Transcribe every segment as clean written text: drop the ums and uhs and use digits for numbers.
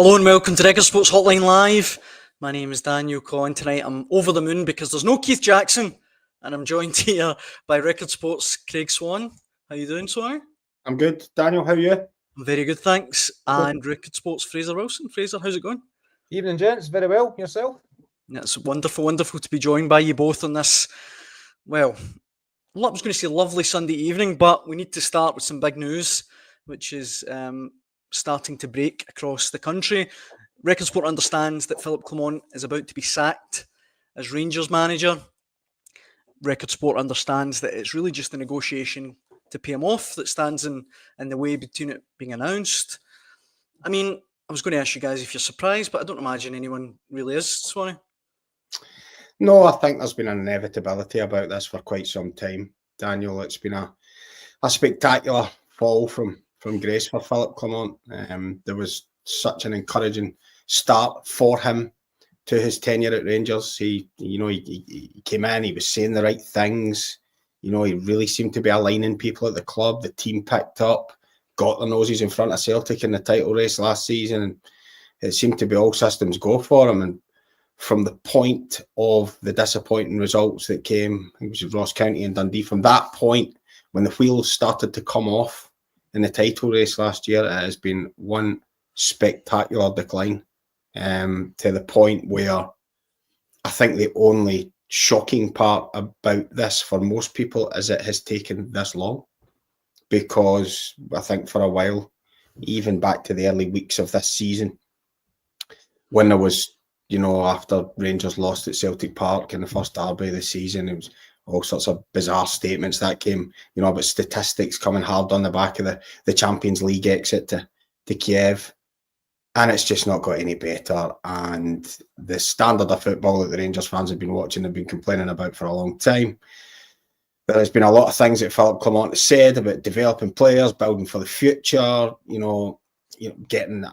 Hello and welcome to Record Sports Hotline Live. My name is Daniel Collin. Tonight I'm over the moon because there's no Keith Jackson and I'm joined here by Record Sports Craig Swan. How you doing, Swan? I'm good. Daniel, how are you? I'm very good, thanks. And Record Sports Fraser Wilson. Fraser, how's it going? Evening, gents. Very well. Yourself? It's wonderful to be joined by you both on this, well, I was going to say lovely Sunday evening, but we need to start with some big news, which is starting to break across the country. Record Sport understands that Philippe Clement is about to be sacked as Rangers manager. Record Sport understands that it's really just a negotiation to pay him off that stands in the way between it being announced. I mean, I was going to ask you guys if you're surprised, but I don't imagine anyone really is, Swanee. No, I think there's been an inevitability about this for quite some time, Daniel. It's been a spectacular fall from grace for Philippe Clement. There was such an encouraging start for him to his tenure at Rangers. He came in, he was saying the right things. He really seemed to be aligning people at the club. The team picked up, got their noses in front of Celtic in the title race last season, and it seemed to be all systems go for him. And from the point of the disappointing results that came, it was Ross County and Dundee, from that point, when the wheels started to come off in the title race last year, it has been one spectacular decline, to the point where I think the only shocking part about this for most people is it has taken this long, because I think for a while, even back to the early weeks of this season, when there was, after Rangers lost at Celtic Park in the first derby of the season, it was all sorts of bizarre statements that came, about statistics coming hard on the back of the Champions League exit to Kiev. And it's just not got any better. And the standard of football that the Rangers fans have been watching, have been complaining about for a long time. There has been a lot of things that Philippe Clement has said about developing players, building for the future, getting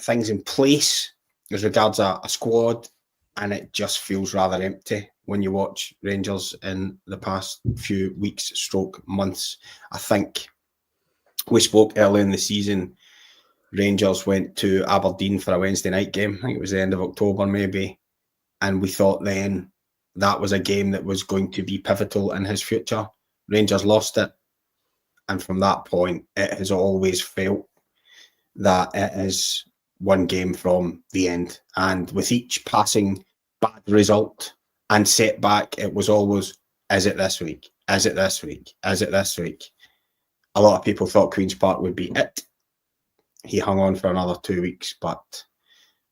things in place as regards a squad. And it just feels rather empty when you watch Rangers in the past few weeks, months. I think we spoke early in the season. Rangers went to Aberdeen for a Wednesday night game. I think it was the end of October maybe. And we thought then that was a game that was going to be pivotal in his future. Rangers lost it. And from that point, it has always felt that it is one game from the end. And with each passing bad result and setback, it was always, is it this week? Is it this week? Is it this week? A lot of people thought Queen's Park would be it. He hung on for another 2 weeks, but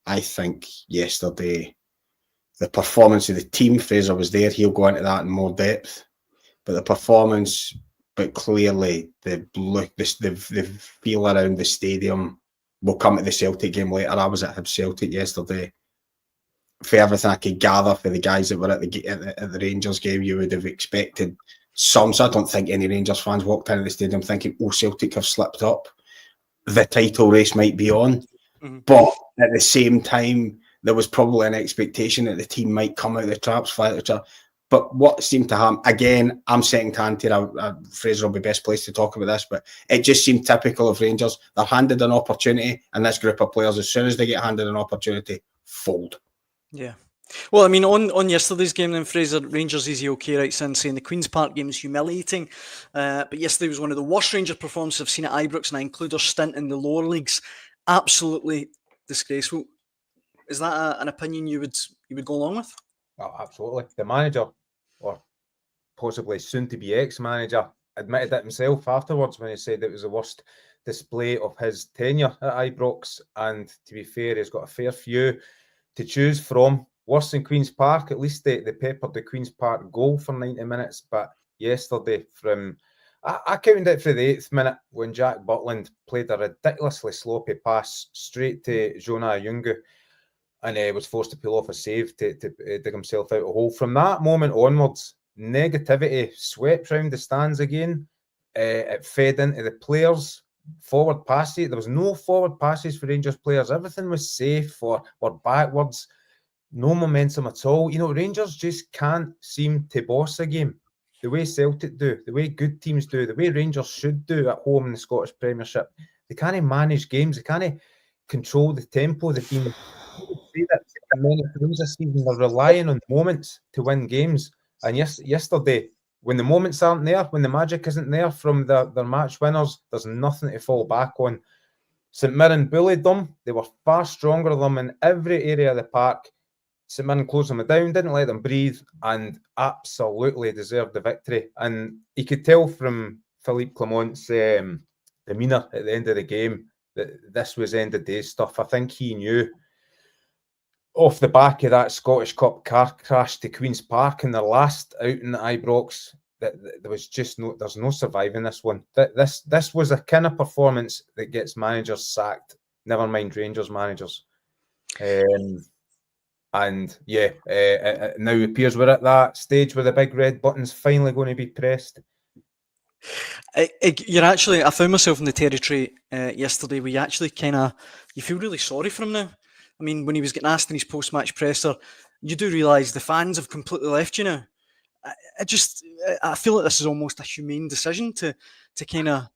I think yesterday, the performance of the team, Fraser was there, he'll go into that in more depth, but the performance, but clearly the feel around the stadium. We'll come to the Celtic game later. I was at Hibs Celtic yesterday. For everything I could gather for the guys that were at the Rangers game, you would have expected some. So I don't think any Rangers fans walked into the stadium thinking, oh, Celtic have slipped up. The title race might be on. Mm-hmm. But at the same time, there was probably an expectation that the team might come out of the traps, fly out of the trap. But what seemed to happen, again, I'm second hand here. Fraser will be best placed to talk about this, but it just seemed typical of Rangers. They're handed an opportunity, and this group of players, as soon as they get handed an opportunity, fold. Yeah. Well, I mean, on yesterday's game then, Fraser, Rangers easy okay right since saying the Queen's Park game is humiliating. But yesterday was one of the worst Rangers performances I've seen at Ibrox, and I include their stint in the lower leagues. Absolutely disgraceful. Is that an opinion you would go along with? Oh, absolutely. The manager, or possibly soon-to-be ex-manager, admitted it himself afterwards when he said it was the worst display of his tenure at Ibrox. And to be fair, he's got a fair few to choose from. Worse than Queen's Park, at least they peppered the Queen's Park goal for 90 minutes. But yesterday, I counted it for the 8th minute when Jack Butland played a ridiculously sloppy pass straight to Jonah Ayungu, and he was forced to pull off a save to dig himself out a hole. From that moment onwards, negativity swept round the stands again. It fed into the players. Forward passes, there was no forward passes for Rangers players. Everything was safe or backwards. No momentum at all. Rangers just can't seem to boss a game the way Celtic do, the way good teams do, the way Rangers should do at home in the Scottish Premiership. They can't manage games. They can't control the tempo. They've been, say that many times this season, they're relying on moments to win games. And yesterday, when the moments aren't there, when the magic isn't there from their match winners, there's nothing to fall back on. St Mirren bullied them. They were far stronger than them in every area of the park. St Mirren closed them down, didn't let them breathe, and absolutely deserved the victory. And you could tell from Philippe Clement's demeanour at the end of the game that this was end of day stuff. I think he knew off the back of that Scottish Cup car crash to Queen's Park in their last outing at Ibrox that there was just there's no surviving this one. This was a kind of performance that gets managers sacked, never mind Rangers managers. And yeah, it now appears we're at that stage where the big red button's finally going to be pressed. I found myself in the territory yesterday where you feel really sorry for him now. I mean, when he was getting asked in his post-match presser, you do realise the fans have completely left you now. I feel like this is almost a humane decision to kind of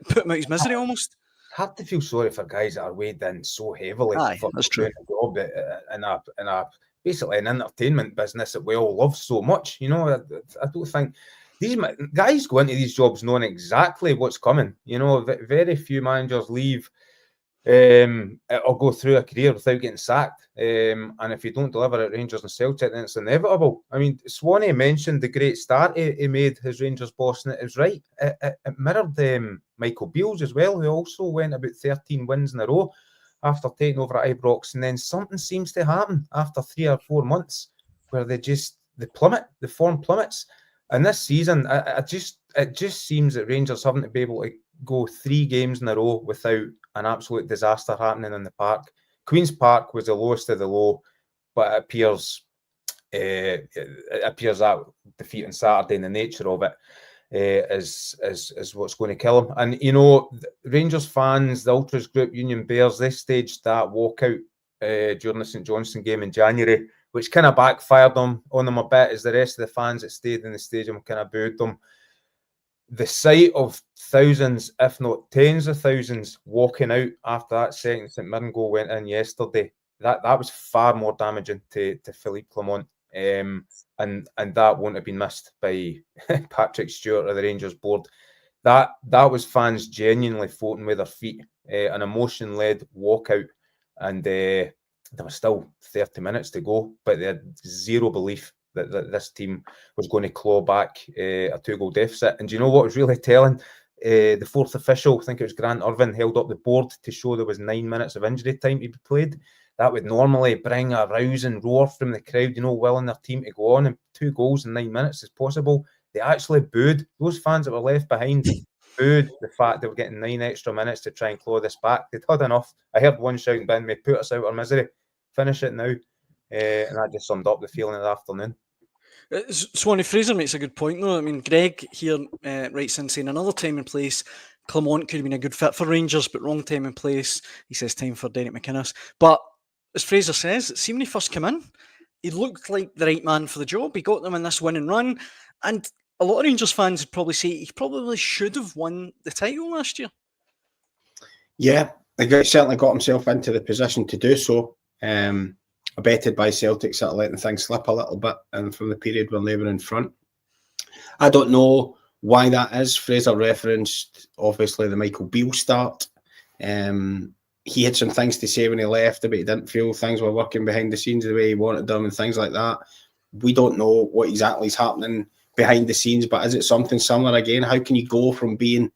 put him out his misery almost. Hard to feel sorry for guys that are weighed in so heavily for that's true. Doing a job in a basically an entertainment business that we all love so much. You know, I don't think these guys go into these jobs knowing exactly what's coming. You know, very few managers leave or go through a career without getting sacked. And if you don't deliver at Rangers and Celtic, then it's inevitable. I mean, Swanee mentioned the great start he made, his Rangers boss, and it was right. It mirrored Michael Beale's as well, who also went about 13 wins in a row after taking over at Ibrox. And then something seems to happen after 3 or 4 months where the form plummets. And this season, it just seems that Rangers haven't to be able to go 3 games in a row without an absolute disaster happening in the park. Queen's Park was the lowest of the low, but it appears that defeat on Saturday and the nature of it is what's going to kill him. And you know, Rangers fans, the Ultras group, Union Bears, they staged that walkout during the St Johnstone game in January, which kind of backfired on them a bit, as the rest of the fans that stayed in the stadium kind of booed them. The sight of thousands, if not tens of thousands, walking out after that second St Mirren goal went in yesterday, that was far more damaging to Philippe Clement. And that won't have been missed by Patrick Stewart or the Rangers board. That was fans genuinely voting with their feet, an emotion-led walkout, and there was still 30 minutes to go, but they had zero belief that this team was going to claw back a 2-goal deficit. And do you know what was really telling? The fourth official, I think it was Grant Irvin, held up the board to show there was 9 minutes of injury time to be played. That would normally bring a rousing roar from the crowd, you know, willing their team to go on, and 2 goals in 9 minutes is possible. They actually booed. Those fans that were left behind booed the fact they were getting 9 extra minutes to try and claw this back. They'd had enough. I heard one shouting, "Ben, may put us out of our misery. Finish it now." And that just summed up the feeling of the afternoon. Swanee Fraser makes a good point, though. I mean, Greg here writes in saying another time and place, Clement could have been a good fit for Rangers, but wrong time and place. He says time for Derek McInnes. But as Fraser says, it seemed when he first came in, he looked like the right man for the job. He got them in this win and run. And a lot of Rangers fans would probably say he probably should have won the title last year. Yeah, he certainly got himself into the position to do so. Abetted by Celtic sort of letting things slip a little bit, and from the period when they were in front. I don't know why that is. Fraser referenced obviously the Michael Beale start. He had some things to say when he left, but he didn't feel things were working behind the scenes the way he wanted them and things like that. We don't know what exactly is happening behind the scenes, but is it something similar again? How can you go from being,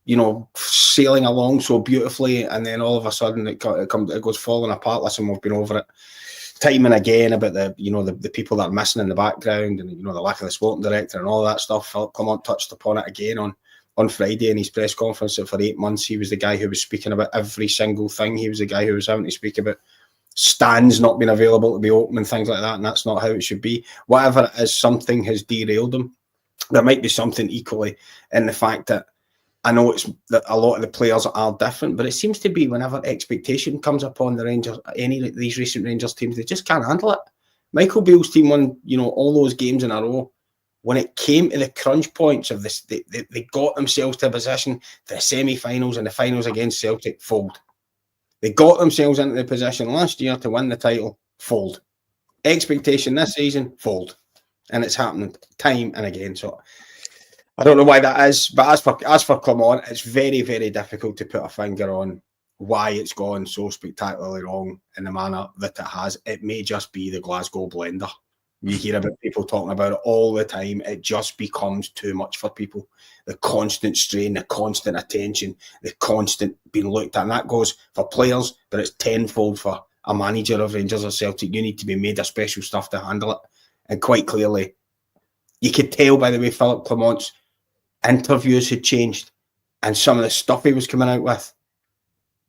you know, sailing along so beautifully, and then all of a sudden it goes falling apart? Listen, we've been over it time and again about the people that are missing in the background, and the lack of the sporting director and all that stuff. Philippe Clement touched upon it again on Friday in his press conference that for 8 months he was the guy who was speaking about every single thing. He was the guy who was having to speak about stands not being available to be open and things like that, and that's not how it should be. Whatever it is, something has derailed him. There might be something equally in the fact that I know it's that a lot of the players are different, but it seems to be whenever expectation comes upon the Rangers, any of these recent Rangers teams, they just can't handle it. Michael Beale's team won, all those games in a row. When it came to the crunch points of this, they got themselves to a position, the semi-finals and the finals against Celtic fold. They got themselves into the position last year to win the title, fold. Expectation this season, fold. And it's happening time and again. So I don't know why that is, but as for Clement, it's very, very difficult to put a finger on why it's gone so spectacularly wrong in the manner that it has. It may just be the Glasgow blender. You hear about people talking about it all the time. It just becomes too much for people. The constant strain, the constant attention, the constant being looked at. And that goes for players, but it's tenfold for a manager of Rangers or Celtic. You need to be made of special stuff to handle it. And quite clearly, you could tell by the way Philippe Clement's interviews had changed and some of the stuff he was coming out with,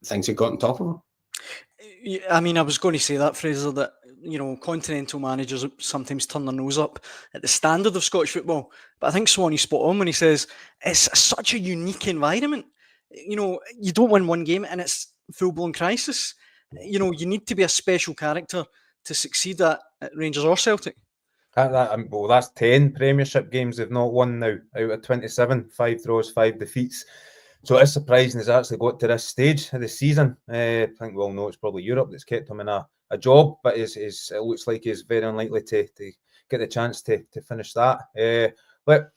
things had got on top of him. I mean, I was going to say that, Fraser, that, you know, continental managers sometimes turn their nose up at the standard of Scottish football. But I think Swanee's spot on when he says it's such a unique environment. You know, you don't win one game and it's full-blown crisis. You know, you need to be a special character to succeed at Rangers or Celtic. Well, that's 10 Premiership games they've not won now out of 27, 5 draws, 5 defeats. So it's surprising he's actually got to this stage of the season. I think we all know it's probably Europe that's kept him in a job, but it looks like he's very unlikely to get the chance to finish that. But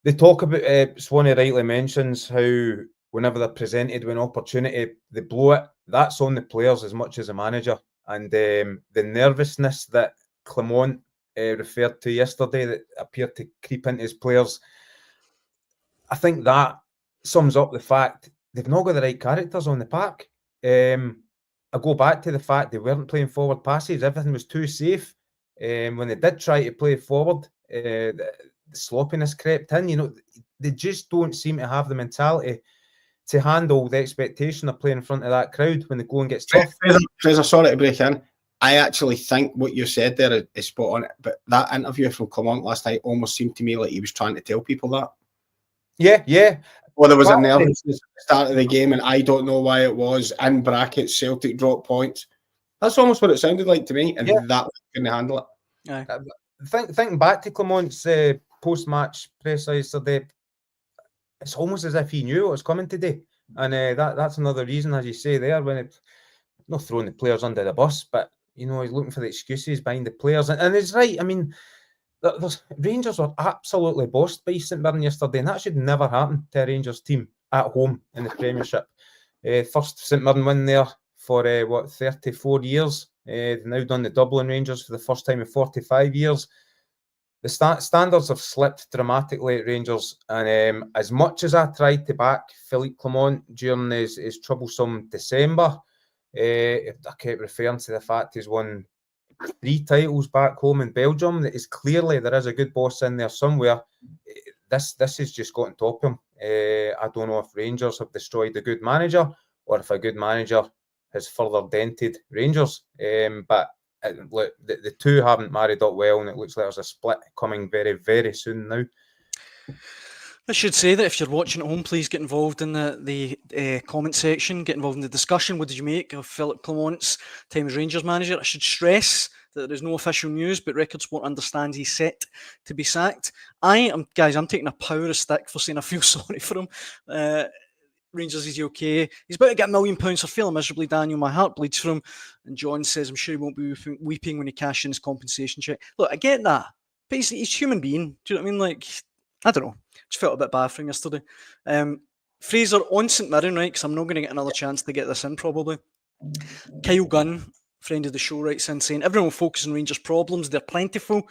they talk about, Swanee rightly mentions how whenever they're presented with an opportunity, they blow it. That's on the players as much as the manager. And the nervousness that Clement referred to yesterday that appeared to creep into his players, I think that sums up the fact they've not got the right characters on the park. I go back to the fact they weren't playing forward passes. Everything was too safe. When they did try to play forward, the sloppiness crept in. You know, they just don't seem to have the mentality to handle the expectation of playing in front of that crowd when the going gets tough. Fraser, sorry to break in. I actually think what you said there is spot on. But that interview from Clement last night almost seemed to me like he was trying to tell people that. Yeah. Well, there was a nervousness at the start of the game, and I don't know why it was. In brackets, Celtic drop points. That's almost what it sounded like to me, and that couldn't handle it. Aye. Thinking back to Clement's post-match press yesterday, it's almost as if he knew what was coming today. And that's another reason, as you say there, when it's not throwing the players under the bus, but, you know, he's looking for the excuses behind the players. And he's right. I mean, Rangers were absolutely bossed by St Mirren yesterday, and that should never happen to a Rangers team at home in the Premiership. First St Mirren win there for 34 years. They've now done the Dublin Rangers for the first time in 45 years. The standards have slipped dramatically at Rangers, and as much as I tried to back Philippe Clement during his troublesome December, I kept referring to the fact he's won 3 titles back home in Belgium. That is clearly there is a good boss in there somewhere. This has just got on top of him. I don't know if Rangers have destroyed a good manager or if a good manager has further dented Rangers. But look, the two haven't married up well, and it looks like there's a split coming very, very soon now. I should say that if you're watching at home, please get involved in the comment section, get involved in the discussion. What did you make of Philippe Clement's time as Rangers manager? I should stress that there is no official news, but Record Sport understands he's set to be sacked. I'm taking a power of stick for saying I feel sorry for him. Rangers, is he okay? He's about to get £1 million for failing miserably, Daniel. My heart bleeds for him. And John says, I'm sure he won't be weeping when he cashes in his compensation check. Look, I get that. But he's a human being. Do you know what I mean? Like, I don't know. Just felt a bit bad for him yesterday. Fraser, on St Mirren, right? Because I'm not going to get another chance to get this in, probably. Kyle Gunn, friend of the show, writes in saying, everyone will focus on Rangers' problems. They're plentiful.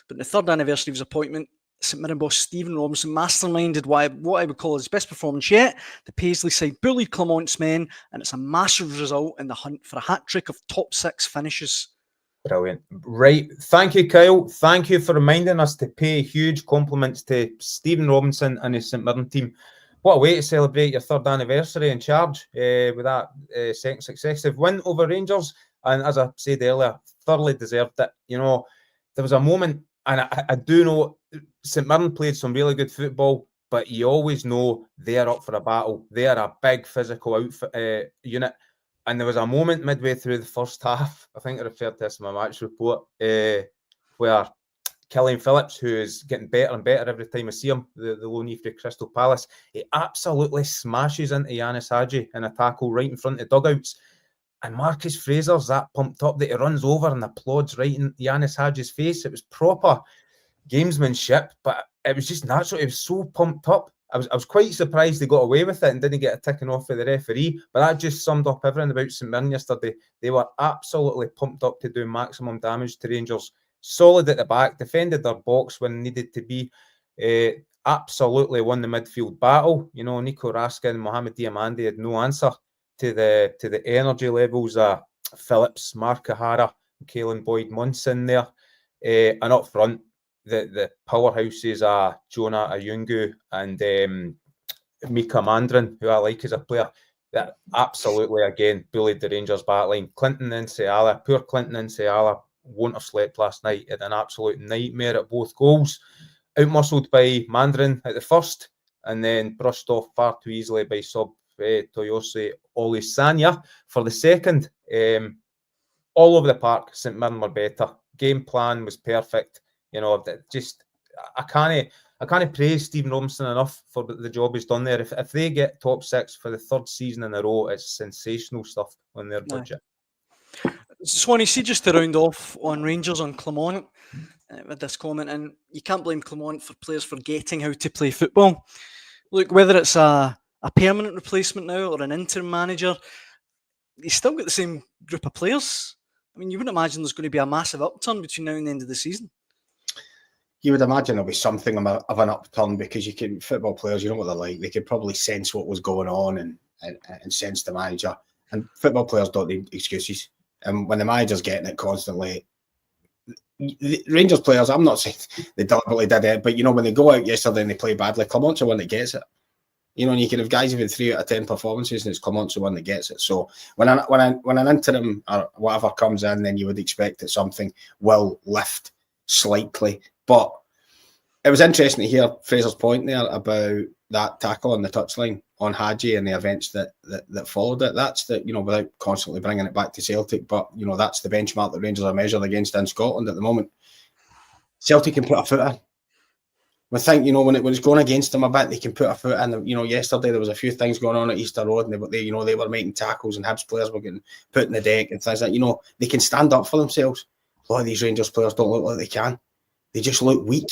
But in the 3rd anniversary of his appointment, St Mirren boss Stephen Robinson masterminded what I would call his best performance yet. The Paisley side bullied Clement's men, and it's a massive result in the hunt for a hat-trick of top 6 finishes. Brilliant. Right. Thank you, Kyle. Thank you for reminding us to pay huge compliments to Stephen Robinson and his St Mirren team. What a way to celebrate your 3rd anniversary in charge with that second successive win over Rangers. And as I said earlier, thoroughly deserved it. You know, there was a moment, and I do know St Mirren played some really good football, but you always know they're up for a battle. They are a big physical unit. And there was a moment midway through the first half, I think I referred to this in my match report, where Killian Phillips, who is getting better and better every time I see him, the loanee for Crystal Palace, he absolutely smashes into Yanis Hadji in a tackle right in front of dugouts. And Marcus Fraser's that pumped up that he runs over and applauds right in Yanis Hadji's face. It was proper gamesmanship, but it was just natural. It was so pumped up. I was quite surprised they got away with it and didn't get a ticking off for the referee. But that just summed up everything about St Mirren yesterday. They were absolutely pumped up to do maximum damage to Rangers. Solid at the back, defended their box when needed to be. Absolutely won the midfield battle. You know, Nico Raskin and Mohamed Diamande had no answer to the energy levels. Phillips, Mark O'Hara, Caelan Boyd-Munson there. And up front, the powerhouses are Jonah Ayungu and Mika Mandrin, who I like as a player. That absolutely, again, bullied the Rangers backline. Clinton Nseala, poor Clinton Nseala, won't have slept last night. Had an absolute nightmare at both goals. Outmuscled by Mandrin at the first, and then brushed off far too easily by sub Toyosi Olusanya for the second. All over the park, St Mirren were better. Game plan was perfect. You know, just I can't praise Stephen Robinson enough for the job he's done there. If they get top six for the third season in a row, it's sensational stuff on their budget. Swanee, see, just to round off on Rangers on Clement with this comment, and you can't blame Clement for players forgetting how to play football. Look, whether it's a permanent replacement now or an interim manager, you still got the same group of players. I mean, you wouldn't imagine there's going to be a massive upturn between now and the end of the season. You would imagine there'll be something of an upturn, because football players, you know what they're like. They could probably sense what was going on and sense the manager. And football players don't need excuses. And when the manager's getting it constantly, the Rangers players, I'm not saying they deliberately did it, but you know, when they go out yesterday and they play badly, Clement's the one that gets it. You know, and you can have guys even 3 out of 10 performances, and it's Clement's the one that gets it. So when an interim or whatever comes in, then you would expect that something will lift slightly. But it was interesting to hear Fraser's point there about that tackle on the touchline on Hadji and the events that followed it. That's the, you know, without constantly bringing it back to Celtic, but you know, that's the benchmark that Rangers are measured against in Scotland at the moment. Celtic can put a foot in. We think, you know, when it's going against them a bit, they can put a foot in. You know, yesterday there was a few things going on at Easter Road, and they were making tackles, and Hibs players were getting put in the deck and things like that. You know, they can stand up for themselves. A lot of these Rangers players don't look like they can. They just look weak.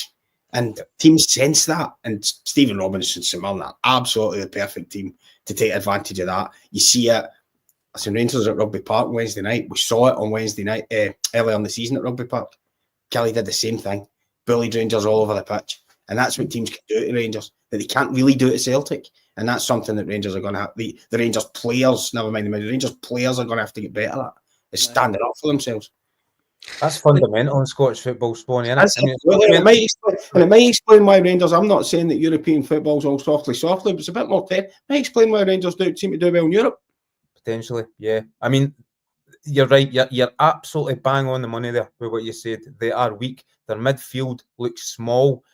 And teams sense that. And Stephen Robinson and St Mirren are absolutely the perfect team to take advantage of that. You see it. Listen, Rangers at Rugby Park Wednesday night. We saw it on Wednesday night, earlier in the season at Rugby Park. Kelly did the same thing. Bullied Rangers all over the pitch. And that's what teams can do to Rangers, that they can't really do to Celtic. And that's something that Rangers are going to have. The Rangers players, never mind the Rangers players, are going to have to get better at. Is standing up for themselves. That's fundamental in Scottish football, Sponey, isn't it? It might explain why Rangers, I'm not saying that European football's all softly, but it's a bit more it might explain why Rangers seem to do well in Europe. Potentially, yeah. I mean, you're right. You're absolutely bang on the money there with what you said. They are weak. Their midfield looks small.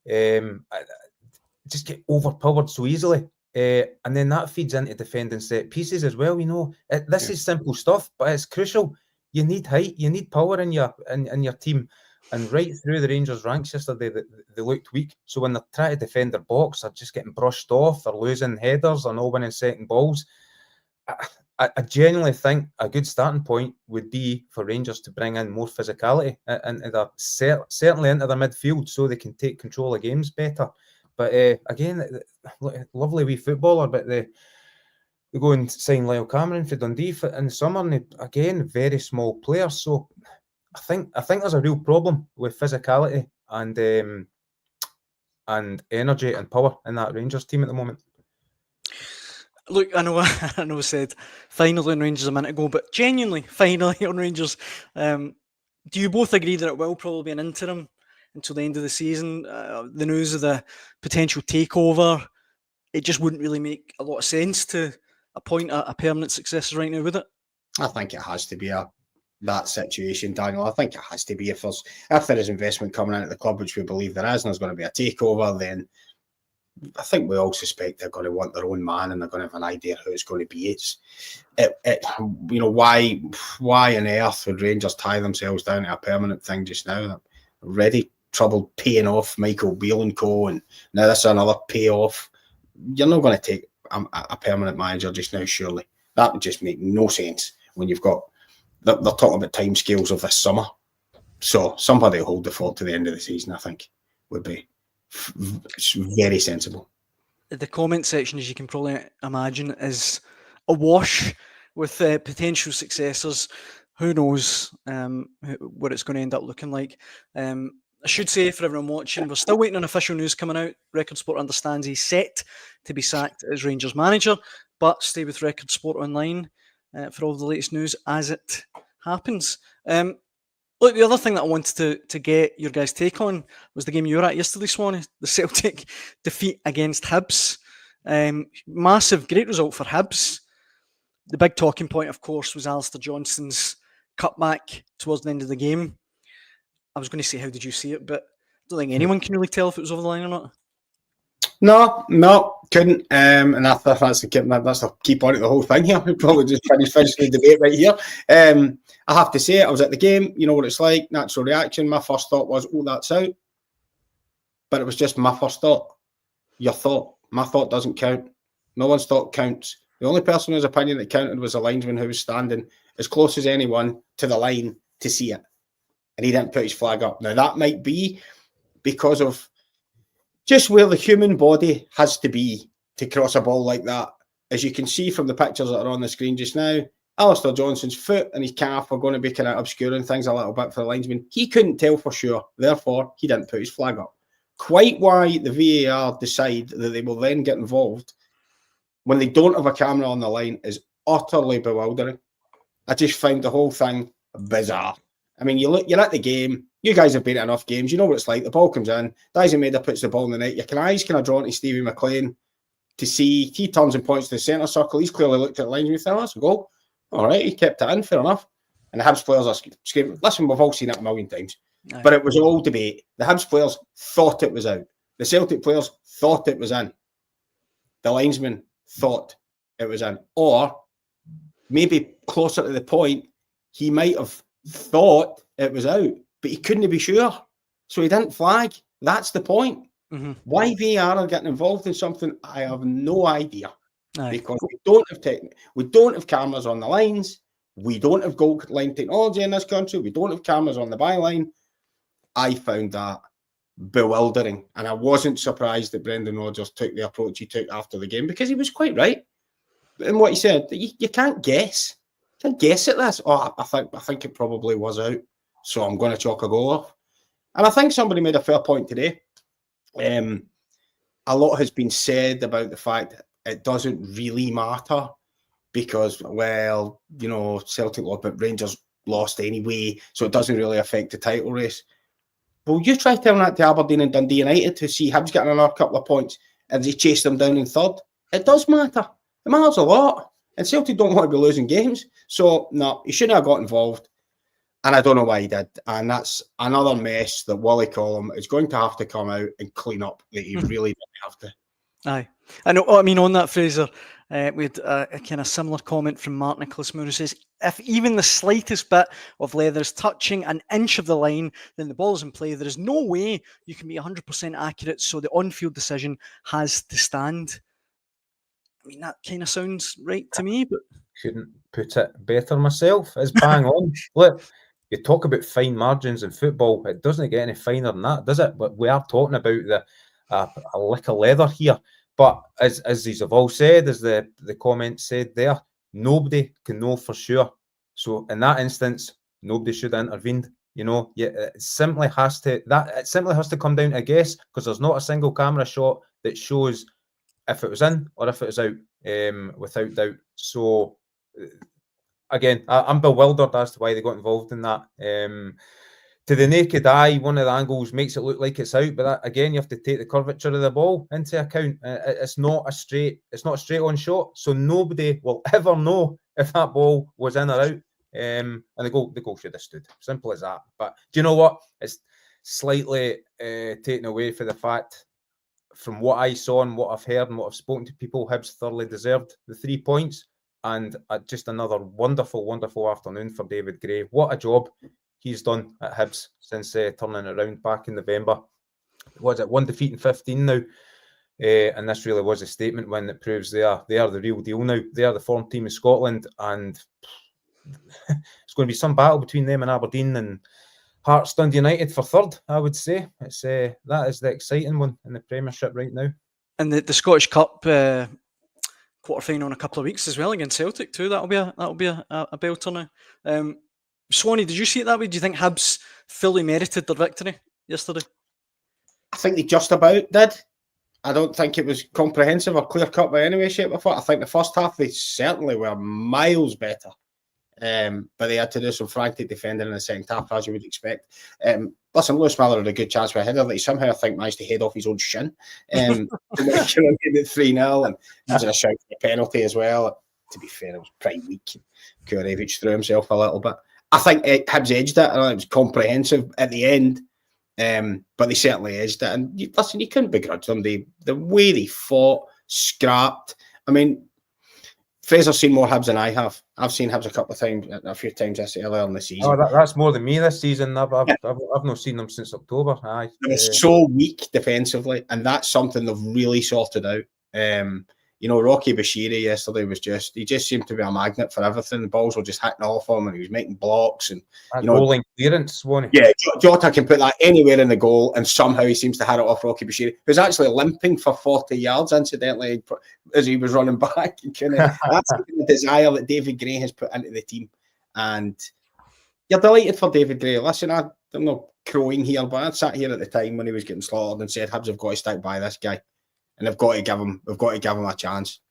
Just get overpowered so easily. And then that feeds into defending set pieces as well. You know, this is simple stuff, but it's crucial. You need height, you need power in your team. And right through the Rangers ranks yesterday, they looked weak. So when they're trying to defend their box, they're just getting brushed off, they're losing headers, they're not winning second balls. I genuinely think a good starting point would be for Rangers to bring in more physicality into certainly into their midfield, so they can take control of games better. But again, lovely wee footballer, but they go and sign Lyle Cameron for Dundee in the summer, and again, very small player. So I think there's a real problem with physicality and energy and power in that Rangers team at the moment. Look, I know I said finally on Rangers a minute ago, but genuinely, finally on Rangers, do you both agree that it will probably be an interim until the end of the season? The news of the potential takeover, it just wouldn't really make a lot of sense to appoint a permanent successor right now, would it? I think it has to be that situation, Daniel. I think it has to be. If there is investment coming into the club, which we believe there is, and there's going to be a takeover, then I think we all suspect they're going to want their own man, and they're going to have an idea who it's going to be. You know, why on earth would Rangers tie themselves down to a permanent thing just now? They're already troubled paying off Michael Beale and co, and now this is another payoff. You're not going to take a permanent manager just now, surely. That would just make no sense when you've got, they're talking about timescales of this summer. So somebody will hold the fort to the end of the season, I think, would be very sensible. The comment section, as you can probably imagine, is awash with potential successors. Who knows what it's going to end up looking like. I should say for everyone watching, we're still waiting on official news coming out. Record Sport understands he's set to be sacked as Rangers manager, but stay with Record Sport Online for all the latest news as it happens. Look, the other thing that I wanted to get your guys' take on was the game you were at yesterday, Swanee, the Celtic defeat against Hibs. Massive, great result for Hibs. The big talking point, of course, was Alistair Johnston's cutback towards the end of the game. I was going to say, how did you see it? But I don't think anyone can really tell if it was over the line or not. No, couldn't. And that's the key point of the whole thing here. We probably just finish the debate right here. I have to say, I was at the game. You know what it's like, natural reaction. My first thought was, oh, that's out. But it was just my first thought. Your thought. My thought doesn't count. No one's thought counts. The only person whose opinion that counted was a linesman who was standing as close as anyone to the line to see it. And he didn't put his flag up. Now, that might be because of just where the human body has to be to cross a ball like that. As you can see from the pictures that are on the screen just now, Alistair Johnston's foot and his calf are going to be kind of obscuring things a little bit for the linesman. He couldn't tell for sure. Therefore, he didn't put his flag up. Quite why the VAR decide that they will then get involved when they don't have a camera on the line is utterly bewildering. I just find the whole thing bizarre. I mean, you're at the game. You guys have been at enough games. You know what it's like. The ball comes in. Dyson Maida puts the ball in the net. Your eyes kind of drawn to Stevie McLean to see. He turns and points to the centre circle. He's clearly looked at the line and he thought, that's a goal. All right, he kept it in. Fair enough. And the Hibs players are screaming. Listen, we've all seen it a million times. Aye. But it was all debate. The Hibs players thought it was out. The Celtic players thought it was in. The linesman thought it was in. Or maybe closer to the point, he might have thought it was out, but he couldn't be sure. So he didn't flag. That's the point. Mm-hmm. Why VAR are getting involved in something, I have no idea. Aye. Because we don't have cameras on the lines. We don't have goal line technology in this country. We don't have cameras on the byline. I found that bewildering. And I wasn't surprised that Brendan Rodgers took the approach he took after the game, because he was quite right. And what he said, you can't guess. You can't guess at this. Oh, I think it probably was out. So I'm going to chalk a goal off. And I think somebody made a fair point today. A lot has been said about the fact that it doesn't really matter because, well, you know, Celtic lost, but Rangers lost anyway, so it doesn't really affect the title race. Well, you try telling that to Aberdeen and Dundee United to see Hibs getting another couple of points and they chase them down in third. It does matter. It matters a lot. And Celtic don't want to be losing games. So, no, he shouldn't have got involved. And I don't know why he did. And that's another mess that Wally Collum is going to have to come out and clean up that he really didn't have to. Aye. I know. I mean, on that, Fraser, we had a kind of similar comment from Mark Nicholas Moore, who says, if even the slightest bit of leather is touching an inch of the line, then the ball's in play. There is no way you can be 100% accurate, so the on-field decision has to stand. I mean, that kind of sounds right to me, but couldn't put it better myself. It's bang on. Look, you talk about fine margins in football. It doesn't get any finer than that, does it? But we are talking about a lick of leather here. But as these have all said, as the comment said there, nobody can know for sure. So in that instance, nobody should have intervened. You know, it simply has to come down to a guess, because there's not a single camera shot that shows if it was in or if it was out, without doubt. So again, I'm bewildered as to why they got involved in that. To the naked eye, one of the angles makes it look like it's out, but that, again, you have to take the curvature of the ball into account. It's not a straight on shot, so nobody will ever know if that ball was in or out. And the goal should have stood. Simple as that. But do you know what? It's slightly taken away for the fact, from what I saw and what I've heard and what I've spoken to people, Hibs thoroughly deserved the 3 points. And just another wonderful, wonderful afternoon for David Gray. What a job he's done at Hibs since turning it around back in November. Was it 1 defeat in 15 now? And this really was a statement win that proves they are the real deal now. They are the form team in Scotland, and it's going to be some battle between them and Aberdeen and Hearts Dundee United for third, I would say. It's that is the exciting one in the Premiership right now. And the Scottish Cup quarter final in a couple of weeks as well against Celtic too. That'll be a belter now. Swanee, did you see it that way? Do you think Hibs fully merited their victory yesterday? I think they just about did. I don't think it was comprehensive or clear cut by any way, shape, or form. I think the first half they certainly were miles better. But they had to do some frantic defending in the second half, as you would expect. Listen, Lewis Miller had a good chance for a header that he somehow, I think, managed to head off his own shin. To make it 3-0, and he was in a shout for a penalty as well. To be fair, it was pretty weak. Kurevich threw himself a little bit. I think Hibs edged it. I know it was comprehensive at the end, but they certainly edged it. And you couldn't begrudge them. The way they fought, scrapped. I mean, Fraser's seen more Hibs than I have. I've seen Hibs a few times earlier in the season. Oh, that's more than me this season. I've not seen them since October. Aye. They're so weak defensively, and that's something they've really sorted out. Rocky Bashiri yesterday he just seemed to be a magnet for everything. The balls were just hitting off him, and he was making blocks. And goal clearance one. Yeah, Jota can put that anywhere in the goal, and somehow he seems to hit it off Rocky Bashiri, who's actually limping for 40 yards, incidentally, as he was running back. That's the desire that David Gray has put into the team, and you're delighted for David Gray. Listen, I'm not crowing here, but I sat here at the time when he was getting slaughtered and said Hibs have got to stick by this guy. And they've got to give him a chance,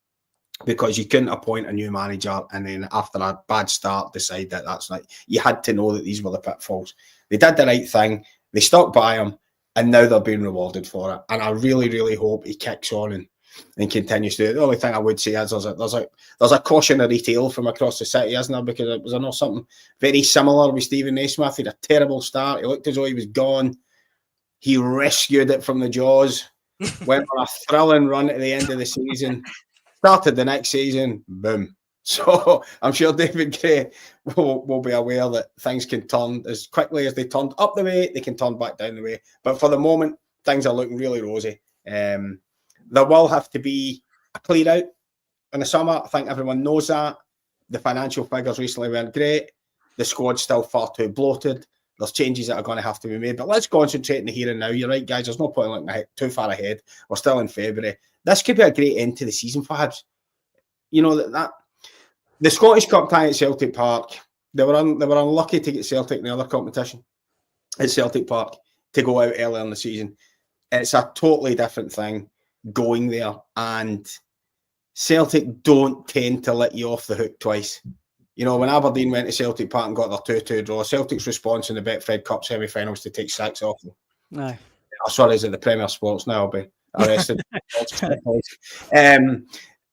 because you couldn't appoint a new manager and then after a bad start decide that that's not. You had to know that these were the pitfalls. They did the right thing. They stuck by him, and now they're being rewarded for it. And I really, really hope he kicks on and continues to do it. The only thing I would say is there's a cautionary tale from across the city, isn't there? Because it was something very similar with Stephen Naismith. He had a terrible start. He looked as though he was gone. He rescued it from the jaws. Went on a thrilling run at the end of the season, started the next season, boom. So I'm sure David Gray will be aware that things can turn as quickly as they turned up the way, they can turn back down the way. But for the moment, things are looking really rosy. There will have to be a clear out in the summer. I think everyone knows that. The financial figures recently weren't great. The squad's still far too bloated. There's changes that are going to have to be made, but let's concentrate in the here and now. You're right, guys. There's no point in looking too far ahead. We're still in February. This could be a great end to the season for Hibs. That the Scottish Cup tie at Celtic Park. They were unlucky to get Celtic in the other competition at Celtic Park to go out earlier in the season. It's a totally different thing going there, and Celtic don't tend to let you off the hook twice. When Aberdeen went to Celtic Park and got their 2-2 draw, Celtic's response in the Betfred Cup semi-finals to take 6 off them. Aye. Sorry, is it the Premier Sports now? I'll be arrested.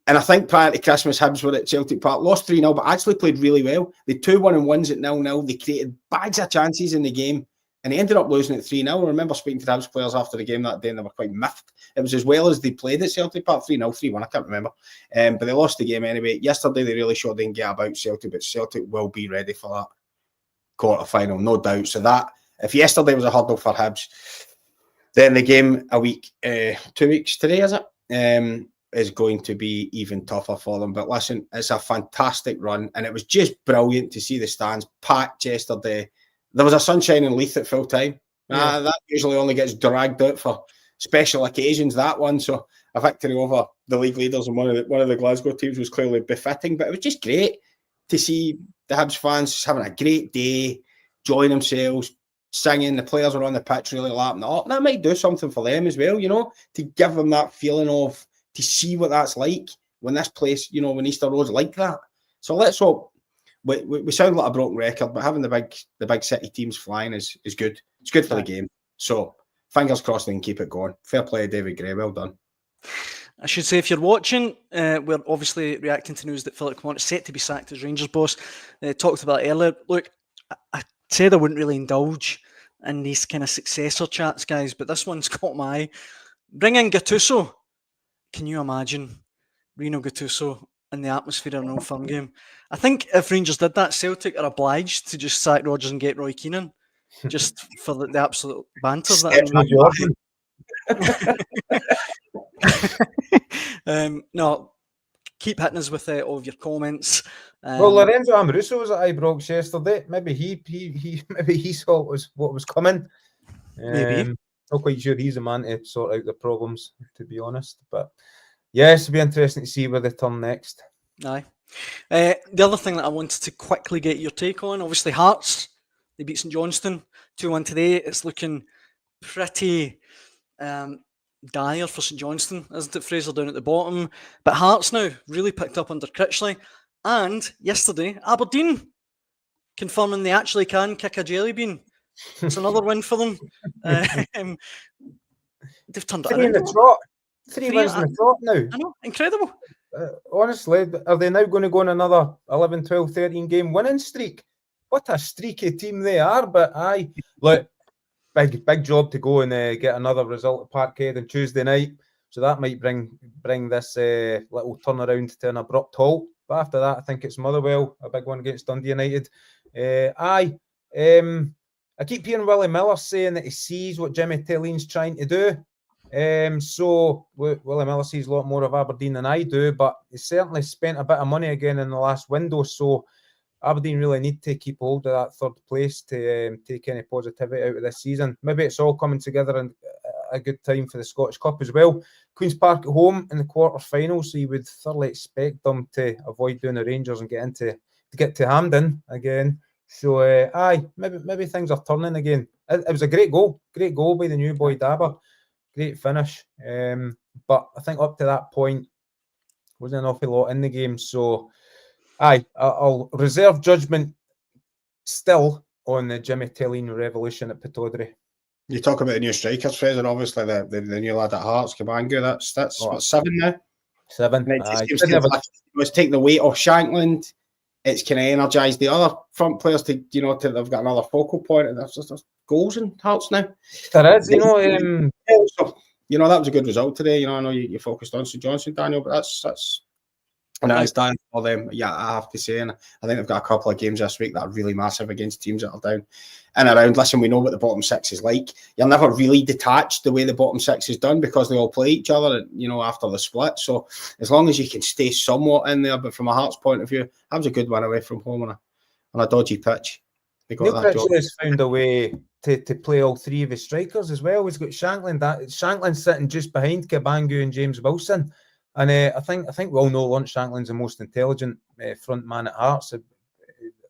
And I think prior to Christmas, Hibs were at Celtic Park, lost 3-0, but actually played really well. They 2-1-1s at 0-0. They created bags of chances in the game, and they ended up losing at 3-0. I remember speaking to the Hibs players after the game that day, and they were quite miffed. It was as well as they played at Celtic Park, 3-0, 3-1, I can't remember. But they lost the game anyway. Yesterday, they really showed they can get about Celtic, but Celtic will be ready for that quarter-final, no doubt. So that, if yesterday was a hurdle for Hibs, then the game 2 weeks today, is it? Is going to be even tougher for them. But listen, it's a fantastic run, and it was just brilliant to see the stands packed yesterday. There was a sunshine in Leith at full time. Yeah. That usually only gets dragged out for special occasions, that one. So a victory over the league leaders and one of the Glasgow teams was clearly befitting. But it was just great to see the Hibs fans having a great day, enjoying themselves, singing. The players were on the pitch really lapping it up. That might do something for them as well, to give them that feeling of, to see what that's like when this place, when Easter Road's like that. So let's hope. We sound like a broken record, but having the big city teams flying is good. It's good for the game. So fingers crossed they can keep it going. Fair play, David Gray. Well done. I should say, if you're watching, we're obviously reacting to news that Philippe Clement is set to be sacked as Rangers boss. Talked about it earlier. Look, I said I wouldn't really indulge in these kind of successor chats, guys, but this one's caught my eye. Bring in Gattuso. Can you imagine Rino Gattuso in the atmosphere of an Old Firm game? I think if Rangers did that, Celtic are obliged to just sack Rodgers and get Roy Keane in, just for the absolute banter. No, keep hitting us with all of your comments. Well, Lorenzo Amoruso was at Ibrox yesterday. Maybe he saw what was coming. Maybe. Not quite sure he's the man to sort out the problems, to be honest. But yes, it'll be interesting to see where they turn next. Aye. The other thing that I wanted to quickly get your take on, obviously Hearts, they beat St Johnstone 2-1 today. It's looking pretty dire for St Johnstone, isn't it, Fraser, down at the bottom? But Hearts now really picked up under Critchley. And yesterday, Aberdeen confirming they actually can kick a jelly bean. It's another win for them. They've turned it Three in around. the trot. Three wins in the trot now. I know, incredible. Honestly, are they now going to go on another 11, 12, 13 game winning streak? What a streaky team they are. But aye, look, big job to go and get another result at Parkhead on Tuesday night. So that might bring this little turnaround to an abrupt halt. But after that, I think it's Motherwell, a big one against Dundee United. I keep hearing Willie Miller saying that he sees what Jimmy Telline's trying to do. So Willie Miller sees a lot more of Aberdeen than I do, but he certainly spent a bit of money again in the last window. So Aberdeen really need to keep hold of that third place to take any positivity out of this season. Maybe it's all coming together in a good time for the Scottish Cup as well. Queen's Park at home in the quarter-final, so you would thoroughly expect them to avoid doing the Rangers and get to Hampden again. So, maybe things are turning again. It was a great goal by the new boy Dabber. Great finish. But I think up to that point, wasn't an awful lot in the game. So, I'll reserve judgment still on the Jimmy Telline revolution at Pittodrie. You talk about the new strikers, Fraser. Obviously, the new lad at Hearts, Cabangu. That's what, 7 now. 7. It's taking the weight off Shankland. It's kind of energised the other front players to they've got another focal point, and there's goals in Hearts now. There is, so, that was a good result today. I know you focused on St Johnstone, Daniel, but that's a nice day for them. Yeah, I have to say, and I think they've got a couple of games this week that are really massive against teams that are down and around. Listen, we know what the bottom six is like. You're never really detached the way the bottom six is done because they all play each other, after the split. So as long as you can stay somewhat in there, but from a Hearts point of view, that was a good win away from home on a dodgy pitch. Neil Critchley has found a way to play all three of his strikers as well. He's got Shankland sitting just behind Cabangu and James Wilson. And I think we all know Lawrence Shankland's the most intelligent front man at Hearts. I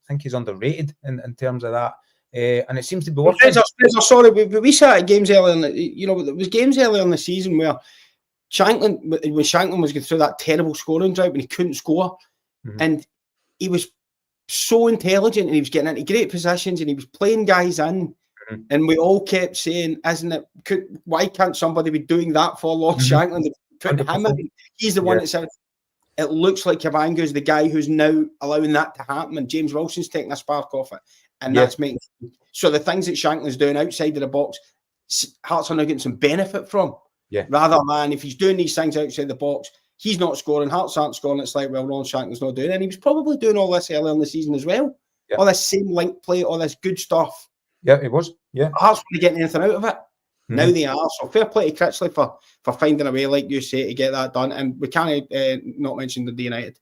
think he's underrated in terms of that. And it seems to be working. Sorry, we sat at games earlier there was games earlier in the season where Shankland was going through that terrible scoring drought when he couldn't score. Mm-hmm. And he was so intelligent and he was getting into great positions and he was playing guys in. Mm-hmm. And we all kept saying, why can't somebody be doing that for Lawrence Shankland? Putting him in. He's the one that said, it looks like Cabangu is the guy who's now allowing that to happen, and James Wilson's taking a spark off it. And that's making so the things that Shankland's doing outside of the box, Hearts are now getting some benefit from. Yeah. Rather than if he's doing these things outside the box, he's not scoring, Hearts aren't scoring. It's like, well, Ron Shankland's not doing it. And he was probably doing all this earlier in the season as well. Yeah. All this same link play, all this good stuff. Yeah, it was. Yeah. Hearts weren't getting anything out of it. Mm-hmm. Now they are. So fair play to Critchley for finding a way, like you say, to get that done. And we can't not mention the United.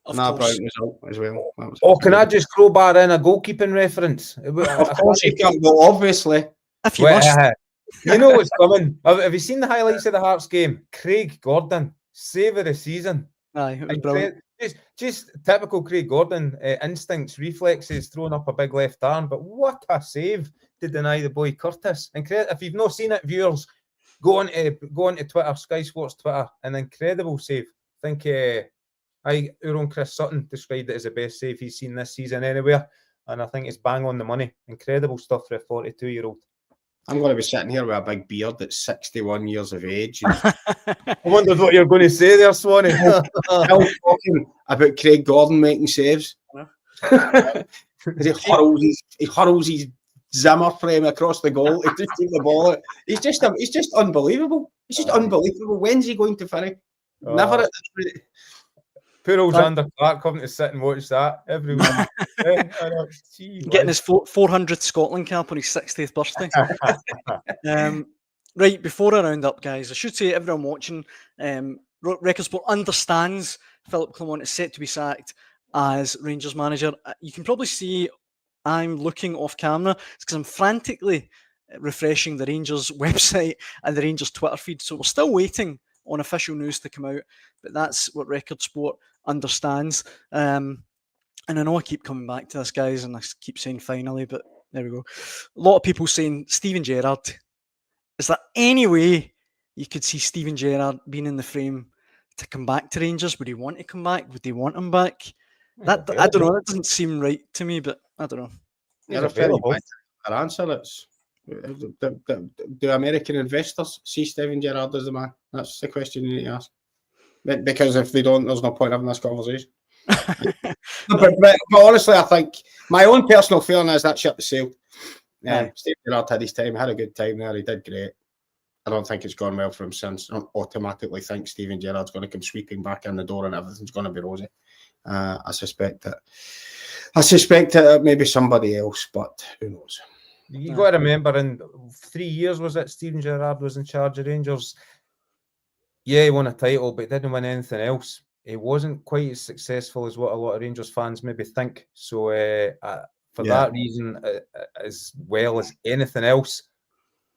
Brighton result as well. Can I just crowbar in a goalkeeping reference? Of course you can, well, obviously. If you must. You know what's coming. Have you seen the highlights of the Hearts game? Craig Gordon, save of the season. Aye, it was brilliant. Just typical Craig Gordon instincts, reflexes, throwing up a big left arm. But what a save to deny the boy Curtis. If you've not seen it, viewers, go on to Twitter, Sky Sports Twitter, an incredible save. I think our own Chris Sutton described it as the best save he's seen this season anywhere, and I think it's bang on the money. Incredible stuff for a 42-year-old. I'm going to be sitting here with a big beard that's 61 years of age. I wondered what you're going to say there, Swanee. Still talking about Craig Gordon making saves. He hurls his Zimmer frame across the goal to just keep the ball out. He's just unbelievable. He's just unbelievable. When's he going to finish? Never at this rate. Poor old Xander Clark having to sit and watch that every week. Getting his 400 Scotland cap on his 60th birthday. Right, before I round up, guys, I should say everyone watching, Record Sport understands Philippe Clement is set to be sacked as Rangers manager. You can probably see I'm looking off camera. It's because I'm frantically refreshing the Rangers website and the Rangers Twitter feed. So we're still waiting on official news to come out, but that's what Record Sport understands. And I know I keep coming back to this, guys, and I keep saying finally, but there we go. A lot of people saying Steven Gerrard. Is there any way you could see Steven Gerrard being in the frame to come back to Rangers? Would he want to come back? Would they want him back? I don't know. That doesn't seem right to me, but I don't know. You're available. Our answer is, do American investors see Steven Gerrard as the man? That's the question you need to ask. Because if they don't, there's no point having this conversation. but honestly, I think my own personal feeling is that ship has sailed. Steven Gerrard had his time, had a good time there. He did great. I don't think it's gone well for him since. I don't automatically think Steven Gerrard's going to come sweeping back in the door and everything's going to be rosy. I suspect that maybe somebody else, but who knows? You got to remember, in 3 years was it Steven Gerrard was in charge of Rangers? Yeah, he won a title, but he didn't win anything else. He wasn't quite as successful as what a lot of Rangers fans maybe think. So for that reason, as well as anything else,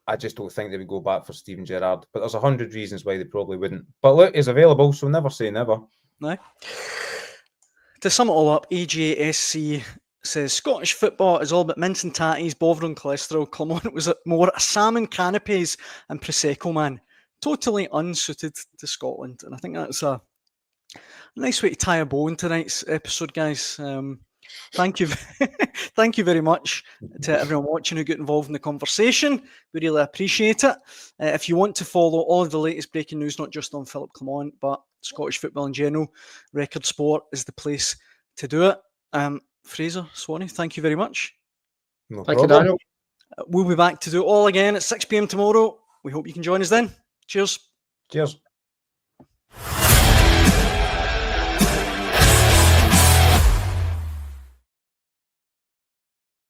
I just don't think they would go back for Steven Gerrard. But there's 100 reasons why they probably wouldn't. But look, he's available, so never say never. No. To sum it all up, AJSC says Scottish football is all about mince and tatties, bothering cholesterol. Clement was more a salmon canapes and Prosecco man. Totally unsuited to Scotland. And I think that's a nice way to tie a bow in tonight's episode, guys. Thank you. Thank you very much to everyone watching who got involved in the conversation. We really appreciate it. If you want to follow all of the latest breaking news, not just on Philippe Clement, but Scottish football in general, Record Sport is the place to do it. Fraser, Swanee, thank you very much. Thank you, Daniel. We'll be back to do it all again at 6 p.m. tomorrow. We hope you can join us then. Cheers. Cheers.